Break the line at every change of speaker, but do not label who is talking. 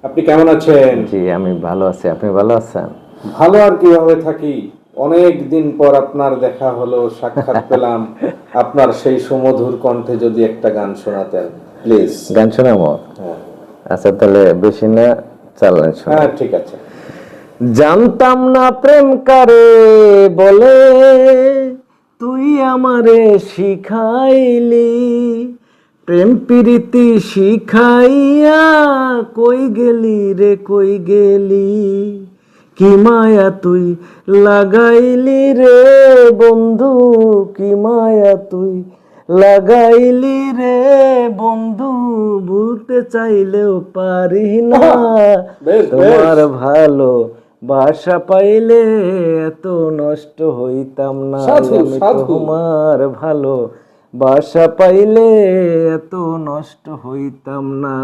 আপনি কেমন আছেন?
জি, আমি ভালো আছি। আপনি ভালো আছেন?
ভালো আর কিভাবে থাকি, অনেক দিন পর আপনার দেখা হলো, সাক্ষাৎ পেলাম। আপনার সেই সুমধুর কণ্ঠে যদি একটা গান শোনাতেন প্লিজ।
গান শোনাবো?
হ্যাঁ
আচ্ছা, তাহলে বেশি না, চালান শোনা।
হ্যাঁ, ঠিক আছে।
জানতাম না প্রেম কারে বলে, তুই আমারে শিখাইলি। প্রেম প্রীতি শিখাইয়া কই গেলি রে, কই গেলি? কি মায়া তুই লাগাইলি রে বন্ধু, কি মায়া তুই লাগাইলি রে বন্ধু, ভুলতে চাইলেও পারি না
বেশ বেশ।
তোমার ভালো বাসা পাইলে এত নষ্ট হইতাম না।
সাধু
আমি
সাধু।
তোমার ভালো বাসা পাইলে এত নষ্ট হইতাম না।